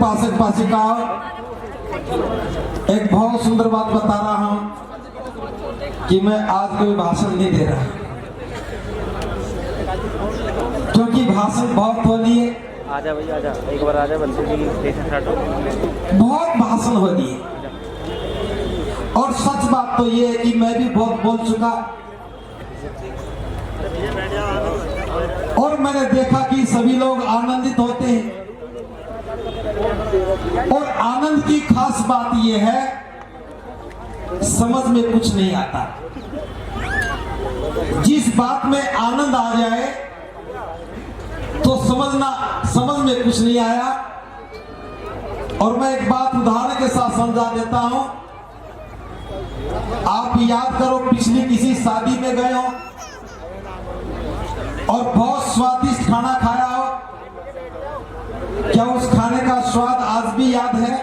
पाठक पाठिकाओं, एक बहुत सुंदर बात बता रहा हूं कि मैं आज कोई भाषण नहीं दे रहा, क्योंकि भाषण बहुत हो लिए। आजा भाई आजा, एक बार आजा, बंसी जी स्टेशन स्टार्ट हो। बहुत भाषण हो लिए और सच बात तो ये है कि मैं भी बहुत बोल चुका और मैंने देखा कि सभी लोग आनंदित होते हैं। और आनंद की खास बात यह है, समझ में कुछ नहीं आता। जिस बात में आनंद आ जाए तो समझ में कुछ नहीं आया। और मैं एक बात उदाहरण के साथ समझा देता हूं। आप याद करो, पिछली किसी शादी में गए हो और बहुत स्वादिष्ट खाना खाया हो, क्या उस खाने का स्वाद आज भी याद है?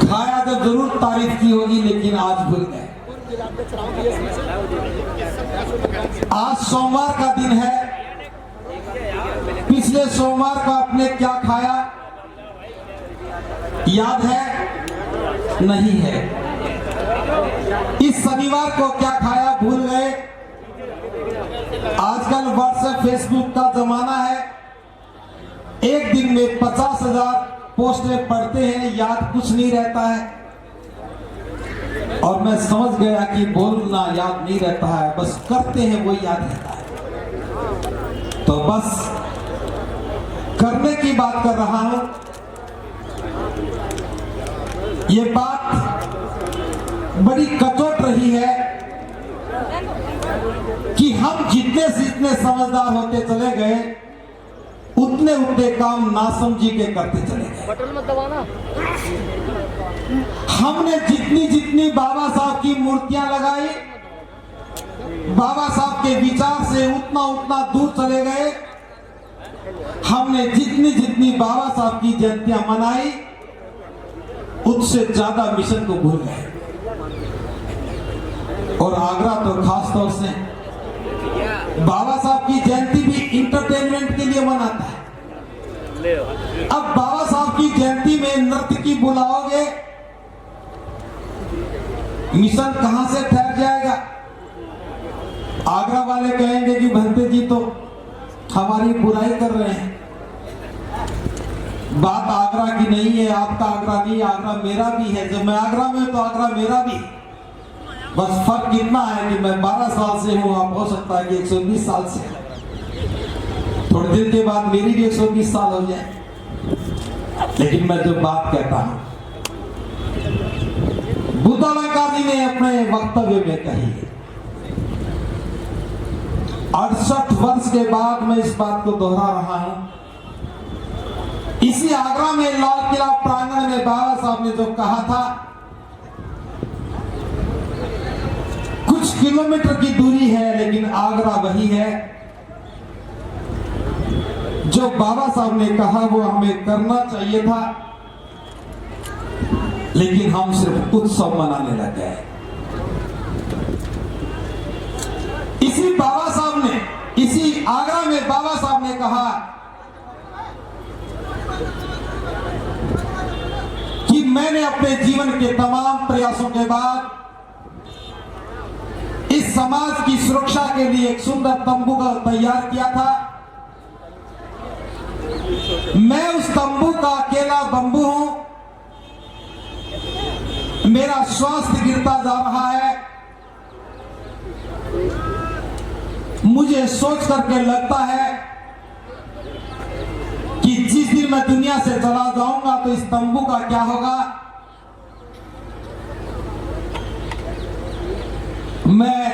खाया तो जरूर तारीफ की होगी, लेकिन आज भूल गए। आज सोमवार का दिन है, पिछले सोमवार का आपने क्या खाया याद है? नहीं है। इस शनिवार को क्या खाया भूल गए। आजकल व्हाट्सएप फेसबुक का जमाना है, एक दिन में 50,000 पोस्टें पढ़ते हैं, याद कुछ नहीं रहता है। और मैं समझ गया कि बोलना याद नहीं रहता है, बस करते हैं वो याद रहता है। तो बस करने की बात कर रहा हूं। ये बात बड़ी कचोट रही है कि हम जितने से जितने समझदार होते चले गए, उतने उतने काम नासमझी के करते चले गए। बटन मत दबाना। हमने जितनी जितनी बाबा साहब की मूर्तियां लगाई, बाबा साहब के विचार से उतना उतना दूर चले गए। हमने जितनी जितनी बाबा साहब की जयंतियां मनाई, उससे ज्यादा मिशन को भूल गए। और आगरा तो खास तौर से बाबा साहब की जयंती भी इंटरटेनमेंट के लिए मनाता है। अब बाबा साहब की जयंती में नृत्य की बुलाओगे, मिशन कहां से ठहर जाएगा? आगरा वाले कहेंगे कि भंते जी तो हमारी बुराई कर रहे हैं। बात आगरा की नहीं है, आपका आगरा नहीं, आगरा मेरा भी है। जब मैं आगरा में तो आगरा मेरा भी। बस फर्क इतना है कि मैं 12 साल से हूं, आप हो सकता है कि 120 साल से। थोड़े दिन के बाद मेरी भी 120 साल हो जाए। लेकिन मैं जो बात कहता हूं, बुद्धालंकार जी ने अपने वक्तव्य में कही। 68 वर्ष के बाद मैं इस बात को दोहरा रहा हूं। इसी आगरा में लाल किला प्रांगण में बाबा साहब ने जो कहा था, कुछ किलोमीटर की दूरी है लेकिन आगरा वही है। जो बाबा साहब ने कहा वो हमें करना चाहिए था, लेकिन हम सिर्फ उत्सव मनाने लग गए। इसी बाबा साहब ने, इसी आगरा में बाबा साहब ने कहा कि मैंने अपने जीवन के तमाम प्रयासों के बाद इस समाज की सुरक्षा के लिए एक सुंदर तंबू का तैयार किया था। मैं उस तंबू का अकेला बंबू हूं। मेरा स्वास्थ्य गिरता जा रहा है। मुझे सोच करके लगता है कि जिस दिन मैं दुनिया से चला जाऊंगा तो इस तंबू का क्या होगा। मैं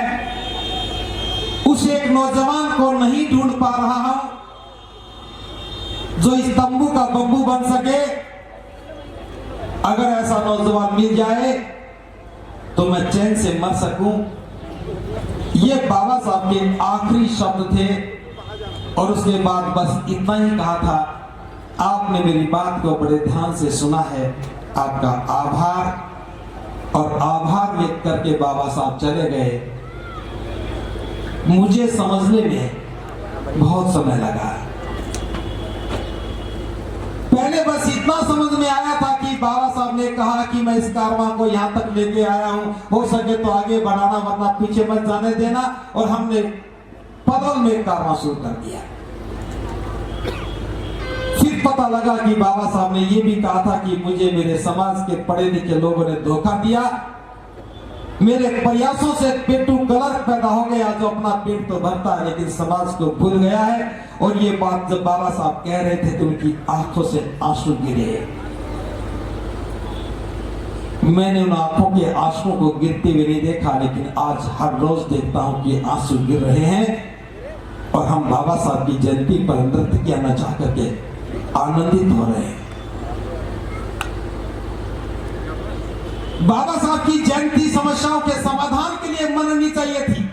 उस एक नौजवान को नहीं ढूंढ पा रहा हूं जो इस तंबू का बंबू बन सके। अगर ऐसा नौजवान मिल जाए तो मैं चैन से मर सकूं। ये बाबा साहब के आखिरी शब्द थे। और उसके बाद बस इतना ही कहा था, आपने मेरी बात को बड़े ध्यान से सुना है, आपका आभार। और आभार व्यक्त करके बाबा साहब चले गए। मुझे समझने में बहुत समय लगा। मुझे बस इतना समझ में आया था कि बाबा साहब ने कहा कि मैं इस कारवां को यहाँ तक लेके आया हूँ, हो सके तो आगे बढ़ाना वरना पीछे मत जाने देना। और हमने पदल में कारवां शुरू कर दिया। फिर पता लगा कि बाबा साहब ने ये भी कहा था कि मुझे मेरे समाज के पढ़े लिखे लोगों ने धोखा दिया, मेरे प्रयासों से पेटू कलर पैदा हो गया जो अपना पेट तो भरता है लेकिन समाज को भूल गया है। और ये बात जब बाबा साहब कह रहे थे तो उनकी आंखों से आंसू गिरे। मैंने उन आंखों के आंसुओं को गिरते हुए नहीं देखा, लेकिन आज हर रोज देखता हूं कि आंसू गिर रहे हैं और हम बाबा साहब की जयंती पर नृत्य किया नचा करके आनंदित हो रहे हैं। बाबा साहब की जयंती समस्याओं के समाधान के लिए मननी चाहिए थी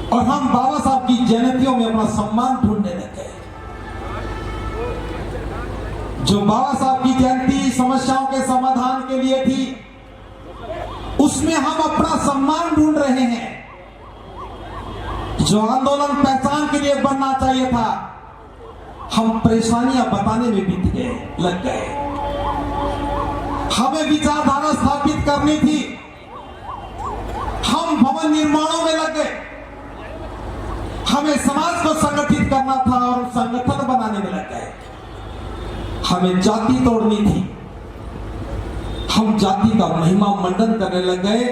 और हम बाबा साहब की जयंतियों में अपना सम्मान ढूंढने लगे। जो बाबा साहब की जयंती समस्याओं के समाधान के लिए थी, उसमें हम अपना सम्मान ढूंढ रहे हैं। जो आंदोलन पहचान के लिए बनना चाहिए था, हम परेशानियां बताने में बीत गए, लग गए। हमें विचारधारा स्थापित करनी थी, हम भवन निर्माणों में लग गए। हमें समाज को संगठित करना था और संगठन बनाने में लग गए। हमें जाति तोड़नी थी, हम जाति का महिमा मंडन करने लग गए।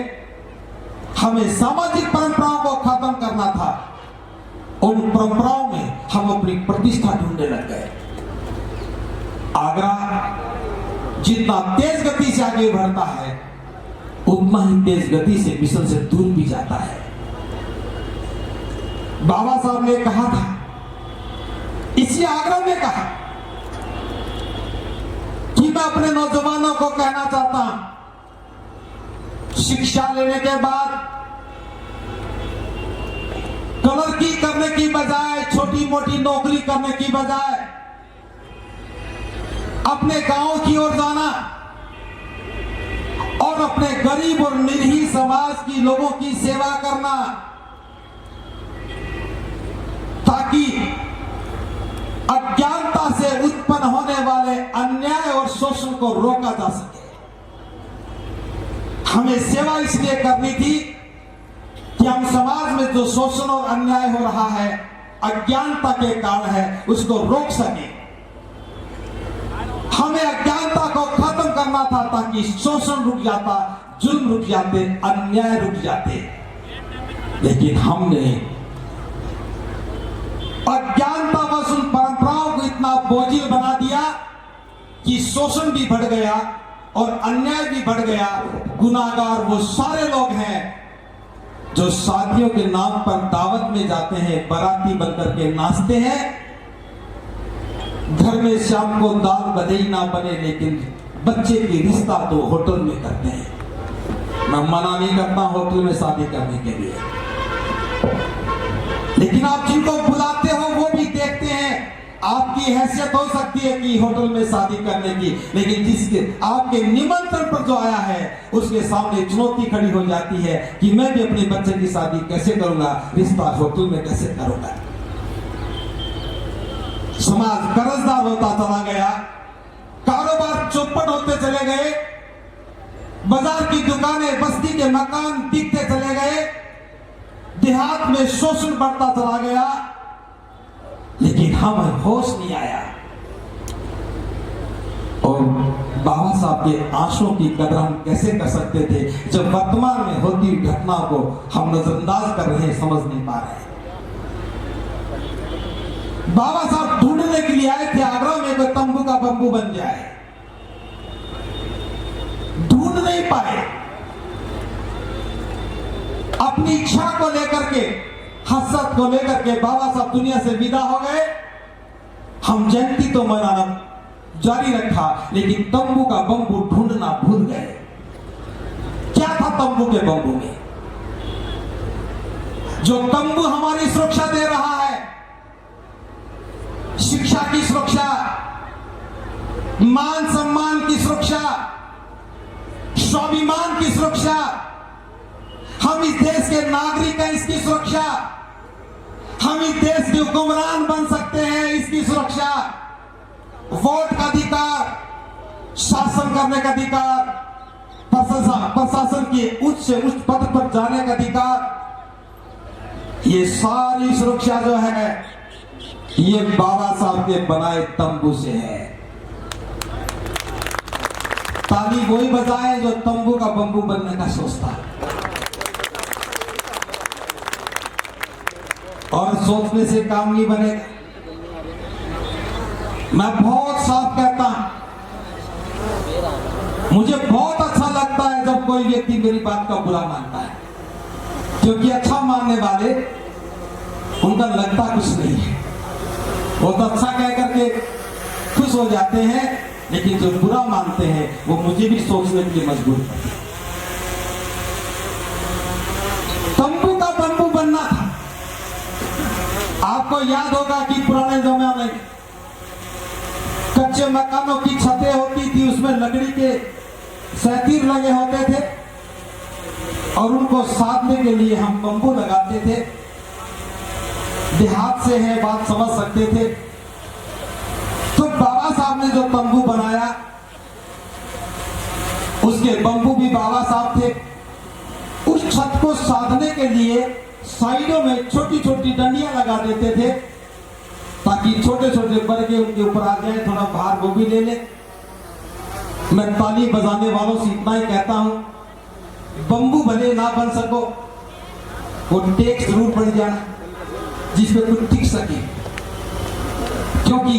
हमें सामाजिक परंपराओं को खत्म करना था, उन परंपराओं में हम अपनी प्रतिष्ठा ढूंढने लग गए। आगरा जितना तेज गति से आगे बढ़ता है, उतना ही तेज गति से मिशन से दूर भी जाता है। बाबा साहब ने कहा था, इसी आगरा में कहा कि मैं अपने नौजवानों को कहना चाहता हूं, शिक्षा लेने के बाद कलर करने की बजाय, छोटी मोटी नौकरी करने की बजाय अपने गांव की ओर जाना और अपने गरीब और निरीह समाज की लोगों की सेवा करना, ताकि अज्ञानता से उत्पन्न होने वाले अन्याय और शोषण को रोका जा सके। हमें सेवा इसलिए करनी थी कि हम समाज में जो शोषण और अन्याय हो रहा है, अज्ञानता के कारण है, उसको रोक सके। हमें अज्ञानता को खत्म करना था ताकि शोषण रुक जाता, जुल्म रुक जाते, अन्याय रुक जाते। लेकिन हमने अज्ञानता व उन परंपराओं को इतना बोझिल बना दिया कि शोषण भी बढ़ गया और अन्याय भी बढ़ गया। गुनाहगार वो सारे लोग हैं जो शादियों के नाम पर दावत में जाते हैं, बाराती बनकर के नाचते हैं, घर में शाम को दाल बधई ना बने लेकिन बच्चे की रिश्ता तो होटल में करते हैं। मैं मना नहीं करता होटल में शादी करने के लिए, लेकिन आप जिनको बुलाते हो वो भी देखते हैं। आपकी हैसियत हो सकती है कि होटल में शादी करने की, लेकिन जिसके आपके निमंत्रण पर जो आया है उसके सामने चुनौती खड़ी हो जाती है कि मैं भी अपने बच्चे की शादी कैसे करूंगा, रिश्ता होटल में कैसे करूंगा। समाज कर्जदार होता चला गया, कारोबार चौपट होते चले गए, बाजार की दुकानें, बस्ती के मकान दिखते चले गए, देहात में शोषण बढ़ता चला गया, लेकिन हमें होश नहीं आया। और बाबा साहब के आंसुओं की कदर हम कैसे कर सकते थे जब वर्तमान में होती हुई घटनाओं को हम नजरअंदाज कर रहे हैं, समझ नहीं पा रहे हैं। बाबा साहब ढूंढने के लिए आए थे आगरा में कोई तंबू का बंबू बन जाए, ढूंढ नहीं पाए। अपनी इच्छा को लेकर के, हसरत को लेकर के बाबा साहब दुनिया से विदा हो गए। हम जयंती तो मनाना जारी रखा, लेकिन तंबू का बंबू ढूंढना भूल गए। क्या था तंबू के बंबू में? जो तंबू हमारी सुरक्षा दे रहा है, शिक्षा की सुरक्षा, मान सम्मान की सुरक्षा, स्वाभिमान की सुरक्षा, हम इस देश के नागरिक हैं इसकी सुरक्षा, हम इस देश के हुक्मरान बन सकते हैं इसकी सुरक्षा, वोट का अधिकार, शासन करने का अधिकार, प्रशासन के उच्च से उच्च पद पर जाने का अधिकार, ये सारी सुरक्षा जो है ये बाबा साहब के बनाए तंबू से है। ताली वही बजाए जो तंबू का बंबू बनने का सोचता है, और सोचने से काम नहीं बनेगा। मैं बहुत साफ कहता हूं, मुझे बहुत अच्छा लगता है जब कोई व्यक्ति मेरी बात का बुरा मानता है, क्योंकि अच्छा मानने वाले उनका लगता कुछ नहीं है, वो तो अच्छा कह करके खुश हो जाते हैं, लेकिन जो बुरा मानते हैं वो मुझे भी सोचने के लिए मजबूर करते हैं। तंबू का बंबू बनना था। आपको याद होगा कि पुराने जमाने में कच्चे मकानों की छतें होती थी, उसमें लकड़ी के सैतीर लगे होते थे और उनको साधने के लिए हम बंबू लगाते थे। देहात से है, बात समझ सकते थे। तो बाबा साहब ने जो तंबू बनाया उसके बंबू भी बाबा साहब थे। उस छत को साधने के लिए साइडों में छोटी छोटी डंडियां लगा देते थे ताकि छोटे छोटे बरगे उनके ऊपर आ जाए, थोड़ा भार वो भी ले ले। मैं ताली बजाने वालों से इतना ही कहता हूं, बंबू भले ना बन सको, वो टेक जरूर पड़ जाना जिसमें कुछ टिक सके, क्योंकि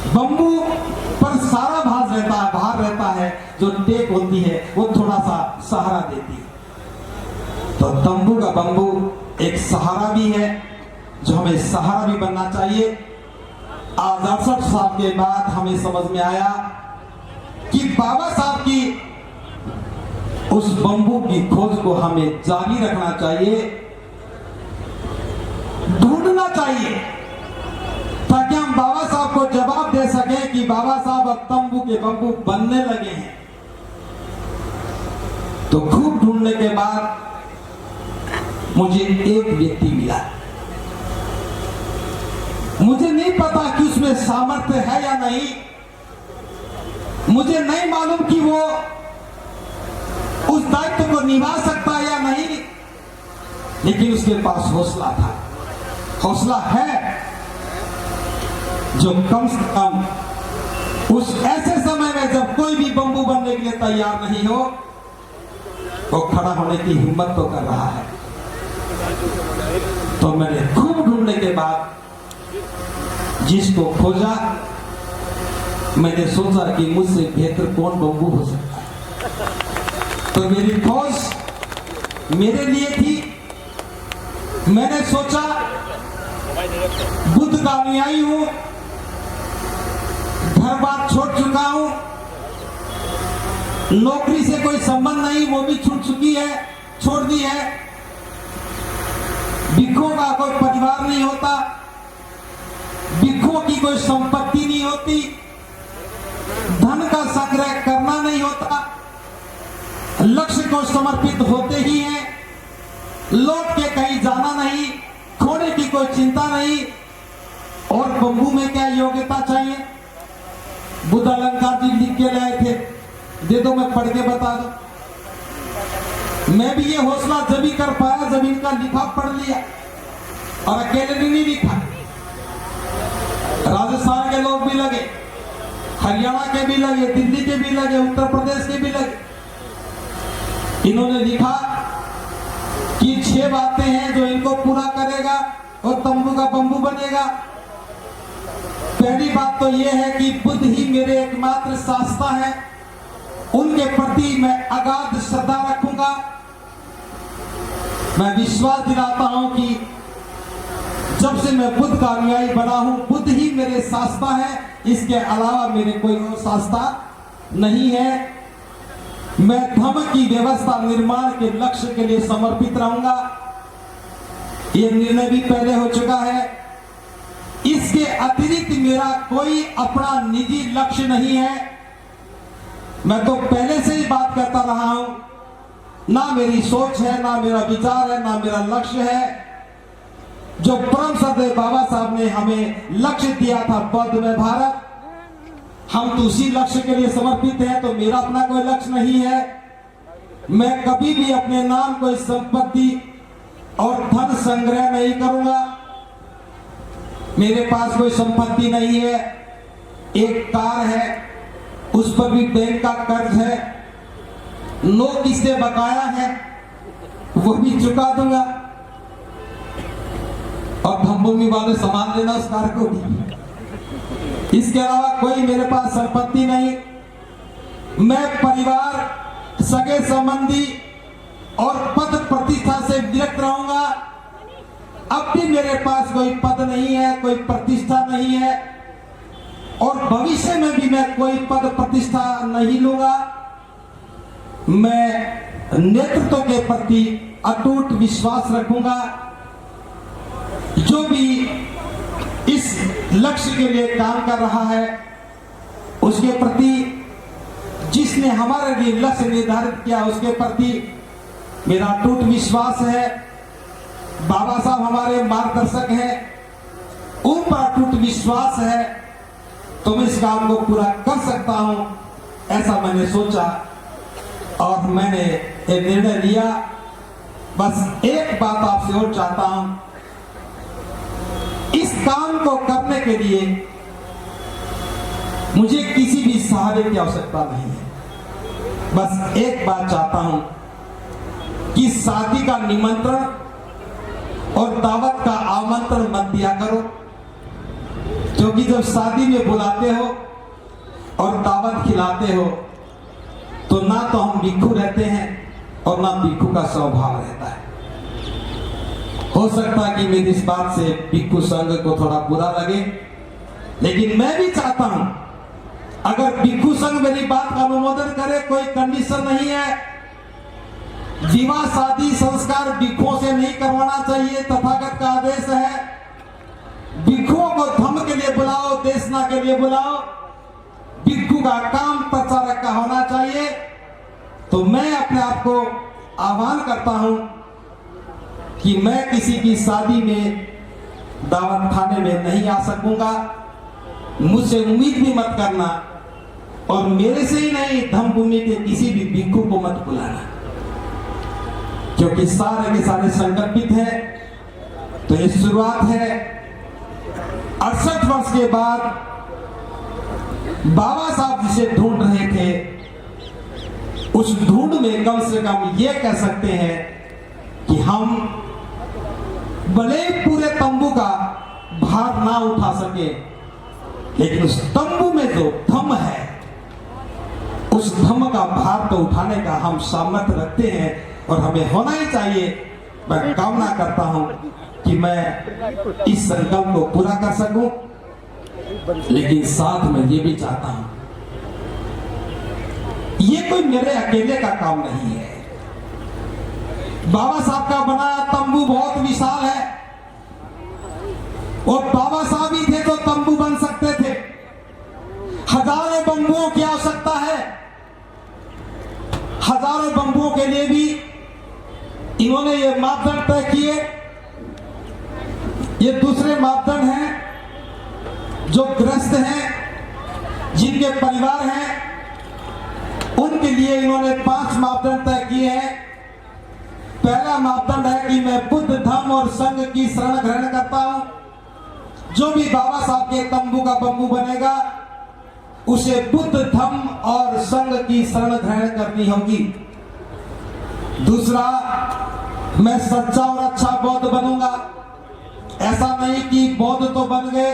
बंबू पर सारा भार रहता है, जो टेक होती है वो थोड़ा सा सहारा देती है। तो तंबू का बंबू एक सहारा भी है, जो हमें सहारा भी बनना चाहिए। आज 68 साल के बाद हमें समझ में आया कि बाबा साहब की उस बंबू की खोज को हमें जारी रखना चाहिए, ढूंढना चाहिए, ताकि हम बाबा साहब को जवाब दे सकें कि बाबा साहब अब तंबू के बंबू बनने लगे हैं। तो खूब ढूंढने के बाद मुझे एक व्यक्ति मिला। मुझे नहीं पता कि उसमें सामर्थ्य है या नहीं, मुझे नहीं मालूम कि वो उस दायित्व को निभा सकता है या नहीं, लेकिन उसके पास हौसला था, हौसला है, जो कम से कम उस ऐसे समय में जब कोई भी बंबू बनने के लिए तैयार नहीं हो, वो खड़ा होने की हिम्मत तो कर रहा है। तो मैंने खूब ढूंढने के बाद जिसको खोजा, मैंने सोचा कि मुझसे बेहतर कौन बंबू हो सकता है। तो मेरी खोज मेरे लिए थी। मैंने सोचा बुद्ध का अनुयायी हूं, घर बार छोड़ चुका हूं, नौकरी से कोई संबंध नहीं, वो भी छूट चुकी है, छोड़ दी है, भिक्षुओं का कोई परिवार नहीं होता, भिक्षुओं की कोई संपत्ति नहीं होती, धन का संग्रह करना नहीं होता, लक्ष्य को समर्पित होते ही हैं, लौट के कहीं जाना नहीं, खोने की कोई चिंता नहीं। और बंबू में क्या योग्यता चाहिए? बुद्ध अलंकार जी लिख के लाए थे, दे दो, मैं पढ़ के बता दो। मैं भी ये हौसला जब ही कर पाया जब इनका लिखा पढ़ लिया, और अकेले ने नहीं लिखा, राजस्थान के लोग भी लगे, हरियाणा के भी लगे, दिल्ली के भी लगे, उत्तर प्रदेश के भी लगे। इन्होंने लिखा कि 6 बातें हैं जो इनको पूरा करेगा और तंबू का बंबू बनेगा। पहली बात तो यह है कि बुद्ध ही मेरे एकमात्र शास्त्र है, उनके प्रति मैं अगाध श्रद्धा रखूंगा। मैं विश्वास दिलाता हूं कि जब से मैं बुद्ध का अनुयायी बना हूं, बुद्ध ही मेरे शास्त्र है, इसके अलावा मेरे कोई और शास्त्र नहीं है। मैं धर्म की व्यवस्था निर्माण के लक्ष्य के लिए समर्पित रहूंगा। यह निर्णय भी पहले हो चुका है। इसके अतिरिक्त मेरा कोई अपना निजी लक्ष्य नहीं है। मैं तो पहले से ही बात करता रहा हूं, ना मेरी सोच है, ना मेरा विचार है, ना मेरा लक्ष्य है जो परम श्रद्धेय बाबा साहब ने हमें लक्ष्य दिया था बौद्ध में भारत, हम तो उसी लक्ष्य के लिए समर्पित हैं। तो मेरा अपना कोई लक्ष्य नहीं है। मैं कभी भी अपने नाम कोई संपत्ति और धन संग्रह नहीं करूंगा। मेरे पास कोई संपत्ति नहीं है। एक कार है, उस पर भी बैंक का कर्ज है, 9 किस्तें बकाया है, वो भी चुका दूंगा। और धमभूमि वाले सामान लेना उस कार को भी। इसके अलावा कोई मेरे पास संपत्ति नहीं। मैं परिवार, सगे संबंधी और पद प्रतिष्ठा से विरक्त रहूंगा। अब भी मेरे पास कोई पद नहीं है, कोई प्रतिष्ठा नहीं है और भविष्य में भी मैं कोई पद प्रतिष्ठा नहीं लूंगा। मैं नेतृत्व के प्रति अटूट विश्वास रखूंगा। जो भी इस लक्ष्य के लिए काम कर रहा है, उसके प्रति, जिसने हमारे लिए लक्ष्य निर्धारित किया, उसके प्रति मेरा अटूट विश्वास है। बाबा साहब हमारे मार्गदर्शक हैं, उन पर अटूट विश्वास है तो मैं इस काम को पूरा कर सकता हूं, ऐसा मैंने सोचा और मैंने एक निर्णय लिया। बस एक बात आपसे और चाहता हूं, इस काम को करने के लिए मुझे किसी भी सहारे की आवश्यकता नहीं है। बस एक बात चाहता हूं कि शादी का निमंत्रण और दावत का आमंत्रण मत दिया करो, क्योंकि जब शादी में बुलाते हो और दावत खिलाते हो तो ना तो हम भिक्षु रहते हैं और ना भिक्षु का स्वभाव रहता है। हो सकता है कि मेरी इस बात से भिक्षु संघ को थोड़ा बुरा लगे, लेकिन मैं भी चाहता हूं अगर भिक्षु संघ मेरी बात का अनुमोदन करे, कोई कंडीशन नहीं है। विवाह शादी संस्कार भिक्षुओं से नहीं करवाना चाहिए, तथागत का आदेश है। भिक्षुओं को धर्म के लिए बुलाओ, देशना के लिए बुलाओ। भिक्षु का काम प्रचारक का होना चाहिए। तो मैं अपने आप को आह्वान करता हूं कि मैं किसी की शादी में दावत खाने में नहीं आ सकूंगा। मुझसे उम्मीद भी मत करना और मेरे से ही नहीं, धम्मभूमि के किसी भी भिक्षु को मत बुलाना, क्योंकि सारे के सारे संकल्पित हैं। तो ये शुरुआत है। 68 वर्ष के बाद बाबा साहब जिसे ढूंढ रहे थे, उस ढूंढ में कम से कम ये कह सकते हैं कि हम भले पूरे तंबू का भार ना उठा सके, लेकिन उस तंबू में जो धम्म है, उस धम्म का भार तो उठाने का हम सामर्थ्य रखते हैं और हमें होना ही चाहिए। मैं कामना करता हूं कि मैं इस संकल्प को पूरा कर सकूं, लेकिन साथ में ये भी चाहता हूं, ये कोई मेरे अकेले का काम नहीं है। बाबा साहब का बनाया तंबू बहुत विशाल है और बाबा साहब ही थे तो तंबू बन सकते थे। हजारों बंबुओं की आवश्यकता है। हजारों बंबुओं के लिए भी इन्होंने ये मापदंड तय किए। ये दूसरे मापदंड हैं जो ग्रस्त हैं, जिनके परिवार हैं, उनके लिए इन्होंने 5 मापदंड तय किए हैं। पहला मापदंड है कि मैं बुद्ध धम्म और संघ की शरण ग्रहण करता हूं। जो भी बाबा साहब के तंबू का बंबू बनेगा, उसे बुद्ध धम्म और संघ की शरण ग्रहण करनी होगी। दूसरा, मैं सच्चा और अच्छा बौद्ध बनूंगा। ऐसा नहीं कि बौद्ध तो बन गए,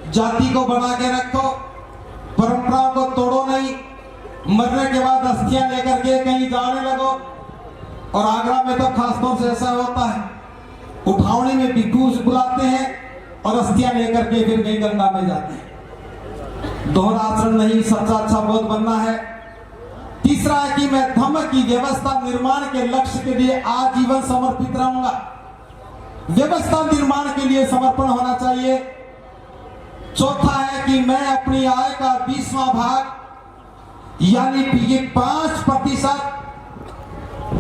जाति को बना के रखो, परंपराओं को तोड़ो नहीं, मरने के बाद अस्थियां लेकर के कहीं जाने लगो। और आगरा में तो खासतौर से ऐसा होता है, उठावनी में भिक्षु बुलाते हैं और अस्थियां लेकर के फिर कहीं गंगा में जाते हैं। दोहरा आचरण नहीं, सच्चा अच्छा बौद्ध बनना है। तीसरा है कि मैं धम्म की व्यवस्था निर्माण के लक्ष्य के लिए आजीवन समर्पित रहूंगा। व्यवस्था निर्माण के लिए समर्पण होना चाहिए। चौथा है कि मैं अपनी आय का 20वां भाग यानी कि 5%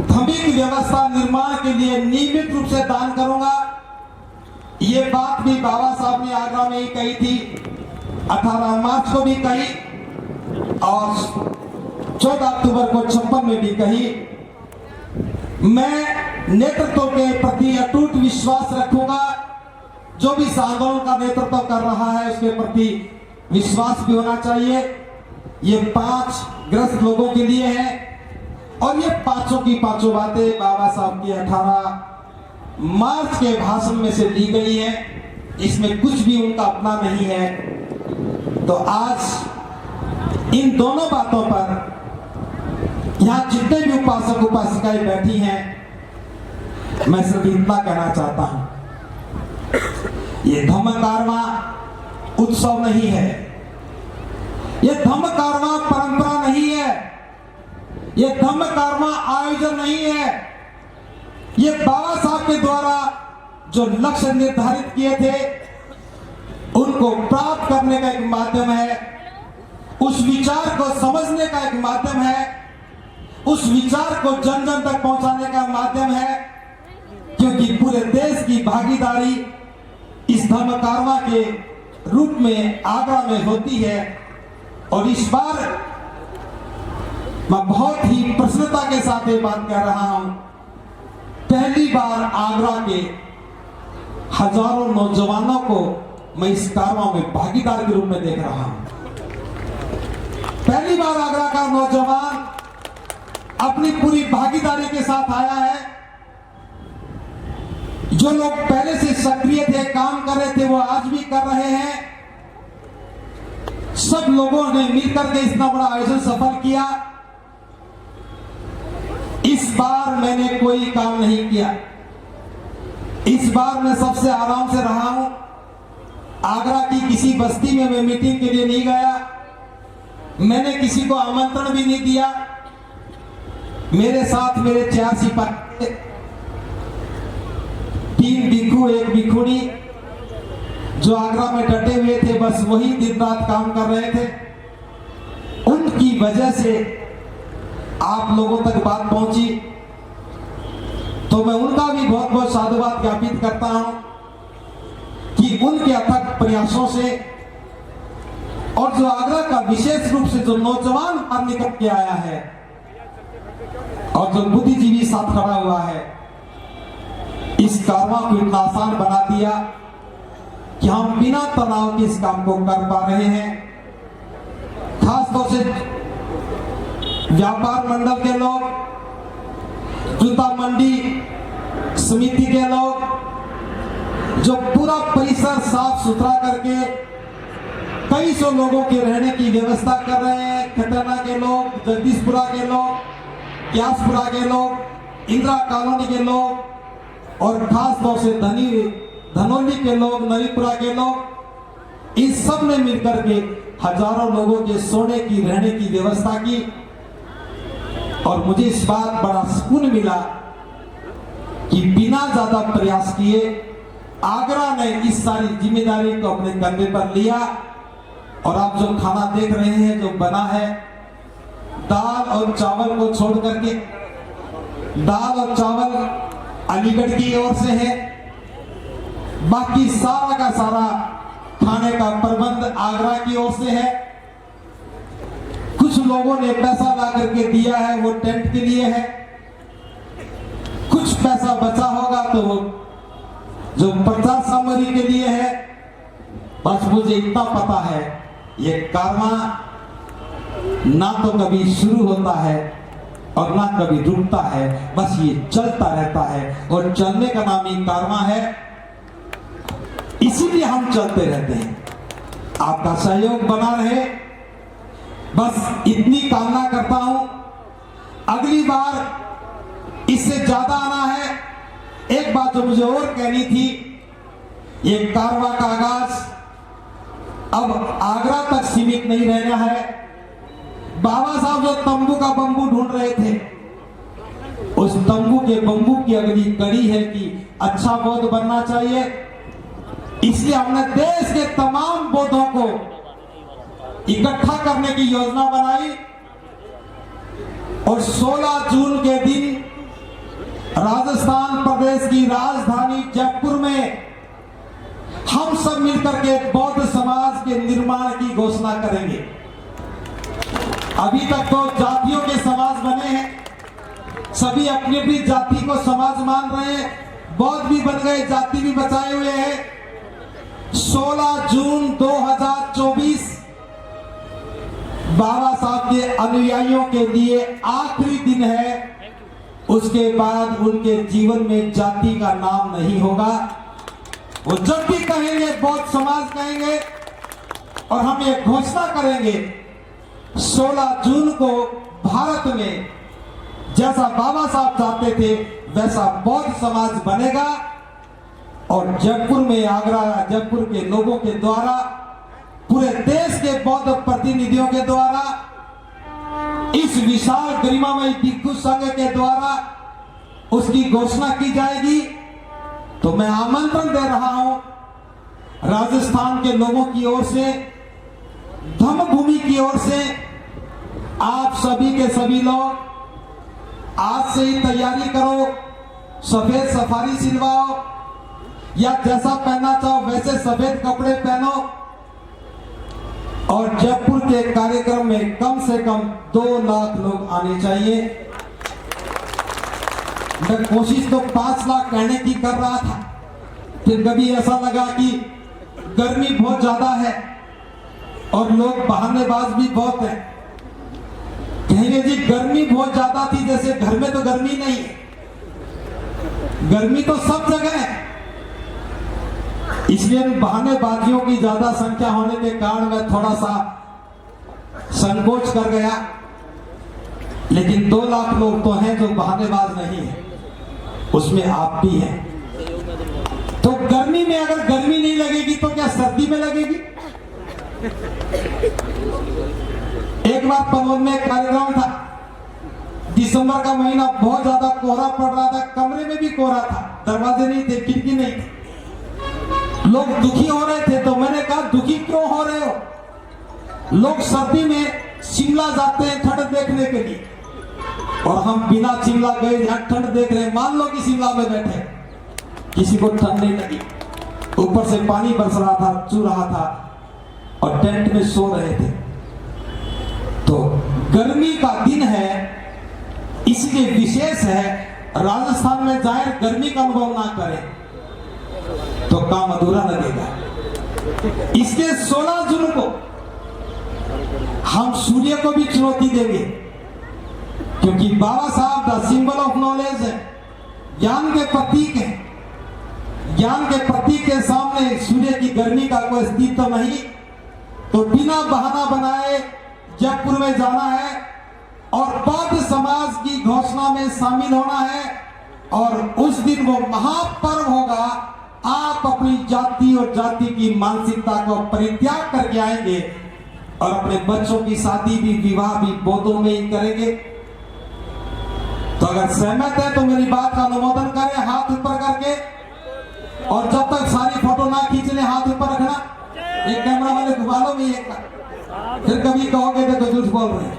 धार्मिक व्यवस्था निर्माण के लिए नियमित रूप से दान करूंगा। ये बात भी बाबा साहब ने आगरा में ही कही थी, 18 मार्च को भी कही और 14 अक्टूबर को 56 में भी कही। मैं नेतृत्व के प्रति अटूट विश्वास रखूंगा। जो भी इस आंदोलन का नेतृत्व कर रहा है उसके प्रति विश्वास भी होना चाहिए। ये 5 ग्रस्त लोगों के लिए है और ये पांचों की पांचों बातें बाबा साहब की 18 मार्च के भाषण में से ली गई है। इसमें कुछ भी उनका अपना नहीं है। तो आज इन दोनों बातों पर यहां जितने भी उपासक उपासिकाएं बैठी हैं, मैं सिर्फ इतना कहना चाहता हूं, ये धम्म कारवां उत्सव नहीं है, ये धम्म कारवां परंपरा नहीं है, ये धम्म कारवां आयोजन नहीं है। ये बाबा साहब के द्वारा जो लक्ष्य निर्धारित किए थे उनको प्राप्त करने का एक माध्यम है, उस विचार को समझने का एक माध्यम है, उस विचार को जन जन तक पहुंचाने का माध्यम है। क्योंकि पूरे देश की भागीदारी इस धम्म कारवां के रूप में आगरा में होती है और इस बार मैं बहुत ही प्रसन्नता के साथ ये बात कह रहा हूं, पहली बार आगरा के हजारों नौजवानों को मैं इस कारवां में भागीदार के रूप में देख रहा हूं। पहली बार आगरा का नौजवान अपनी पूरी भागीदारी के साथ आया है। जो लोग पहले से सक्रिय थे, काम कर रहे थे, वो आज भी कर रहे हैं। सब लोगों ने मिलकर के इतना बड़ा आयोजन सफल किया। इस बार मैंने कोई काम नहीं किया। इस बार मैं सबसे आराम से रहा हूं। आगरा की किसी बस्ती में मैं मीटिंग के लिए नहीं गया। मैंने किसी को आमंत्रण भी नहीं दिया। मेरे साथ मेरे 4 सिपाही, 3 भिक्षु, 1 भिक्षुणी, जो आगरा में डटे हुए थे, बस वही दिन रात काम कर रहे थे। उनकी वजह से आप लोगों तक बात पहुंची, तो मैं उनका भी बहुत बहुत साधुवाद ज्ञापित करता हूं कि उनके अथक प्रयासों से और जो आगरा का विशेष रूप से जो नौजवान बाहर निकल के आया है और जो बुद्धिजीवी साथ खड़ा हुआ है, इस कारवां को इतना आसान बना दिया कि हम बिना तनाव के इस काम को कर पा रहे हैं। खासतौर से व्यापार मंडल के लोग, जूता मंडी समिति के लोग, जो पूरा परिसर साफ सुथरा करके कई सौ लोगों के रहने की व्यवस्था कर रहे हैं। खतरना के लोग, जगदीशपुरा के लोग, क्यासपुरा के लोग, इंदिरा कॉलोनी के लोग और खास तौर से धनौली के लोग, नरीपुरा के लोग, इन सब ने मिलकर के हजारों लोगों के सोने की, रहने की व्यवस्था की। और मुझे इस बात बड़ा सुकून मिला कि बिना ज्यादा प्रयास किए आगरा ने इस सारी जिम्मेदारी को अपने कंधे पर लिया। और आप जो खाना देख रहे हैं, जो बना है, दाल और चावल को छोड़ करके, दाल और चावल अलीगढ़ की ओर से है, बाकी सारा का सारा खाने का प्रबंध आगरा की ओर से है। कुछ लोगों ने पैसा ला करके दिया है, वो टेंट के लिए है। कुछ पैसा बचा होगा तो वो जो प्रचार सामग्री के लिए है। बस मुझे इतना पता है, ये कारवां ना तो कभी शुरू होता है और ना कभी रुकता है, बस ये चलता रहता है और चलने का नाम ही कारवां है। इसीलिए हम चलते रहते हैं। आपका सहयोग बना रहे, बस इतनी कामना करता हूं। अगली बार इससे ज्यादा आना है। एक बात जो मुझे और कहनी थी, ये कारवां का आगाज अब आगरा तक सीमित नहीं रहना है। बाबा साहब जो तंबू का बंबू ढूंढ रहे थे, उस तंबू के बंबू की अगली कड़ी है कि अच्छा बौद्ध बनना चाहिए। इसलिए हमने देश के तमाम बौद्धों को इकट्ठा करने की योजना बनाई और 16 जून के दिन राजस्थान प्रदेश की राजधानी जयपुर में हम सब मिलकर के बौद्ध समाज के निर्माण की घोषणा करेंगे। अभी तक तो जातियों के समाज बने हैं, सभी अपनी अपनी जाति को समाज मान रहे हैं, बौद्ध भी बन गए, जाति भी बचाए हुए हैं। 16 जून 2024 बाबा साहब के अनुयायियों के लिए आखिरी दिन है। उसके बाद उनके जीवन में जाति का नाम नहीं होगा। वो जब भी कहेंगे बौद्ध समाज कहेंगे, और हम ये घोषणा करेंगे 16 जून को भारत में जैसा बाबा साहब चाहते थे वैसा बौद्ध समाज बनेगा। और जयपुर में, आगरा जयपुर के लोगों के द्वारा, पूरे देश के बौद्ध प्रतिनिधियों के द्वारा, इस विशाल गरिमामय भिक्षु संघ के द्वारा उसकी घोषणा की जाएगी। तो मैं आमंत्रण दे रहा हूं राजस्थान के लोगों की ओर से, धम्मभूमि की ओर से, आप सभी के सभी लोग आज से ही तैयारी करो। सफेद सफारी सिलवाओ या जैसा पहनना चाहो वैसे सफेद कपड़े पहनो। और जयपुर के कार्यक्रम में कम से कम 2 लाख लोग आने चाहिए। मैं कोशिश तो 5 लाख कहने की कर रहा था, फिर कभी ऐसा लगा कि गर्मी बहुत ज्यादा है और लोग बहानेबाज भी बहुत हैं। कहेंगे जी गर्मी बहुत ज्यादा थी, जैसे घर में तो गर्मी नहीं है। गर्मी तो सब जगह है। इसलिए बहानेबाजियों की ज्यादा संख्या होने के कारण मैं थोड़ा सा संकोच कर गया। लेकिन 2 लाख लोग तो हैं जो बहानेबाज नहीं है, उसमें आप भी हैं। तो गर्मी में अगर गर्मी नहीं लगेगी तो क्या सर्दी में लगेगी? एक बार पनवेल में कार्यक्रम था, दिसंबर का महीना, बहुत ज्यादा कोहरा पड़ रहा था, कमरे में भी कोहरा था, दरवाजे नहीं थे, खिड़की नहीं थी, लोग दुखी हो रहे थे। तो मैंने कहा दुखी क्यों हो रहे हो? लोग सर्दी में शिमला जाते हैं ठंड देखने के लिए, और हम बिना शिमला गए यहाँ ठंड देख रहे हैं। मान लो कि शिमला में बैठे, किसी को ठंड नहीं लगी, ऊपर से पानी बरस रहा था, चू रहा था, और टेंट में सो रहे थे। तो गर्मी का दिन है, इसलिए विशेष है। राजस्थान में जाहिर गर्मी का अनुभव ना करें तो काम अधूरा लगेगा। इसके 16 जून को हम सूर्य को भी चुनौती देंगे, क्योंकि बाबा साहब द सिंबल ऑफ नॉलेज है, ज्ञान के प्रतीक है। ज्ञान के प्रतीक के सामने सूर्य की गर्मी का कोई अस्तित्व नहीं। तो बिना बहाना बनाए जयपुर में जाना है और बौद्ध समाज की घोषणा में शामिल होना है। और उस दिन वो महापर्व होगा। आप अपनी जाति और जाति की मानसिकता को परित्याग करके आएंगे और अपने बच्चों की शादी भी, विवाह भी बौद्धों में ही करेंगे। तो अगर सहमत है तो मेरी बात का अनुमोदन करें हाथ ऊपर करके। और जब तक सारी फोटो ना खींच ले हाथ ऊपर रखना। एक कैमरा वाले घुमा लो, मैं एक, फिर कभी कहोगे तो झूठ बोल रहे हैं।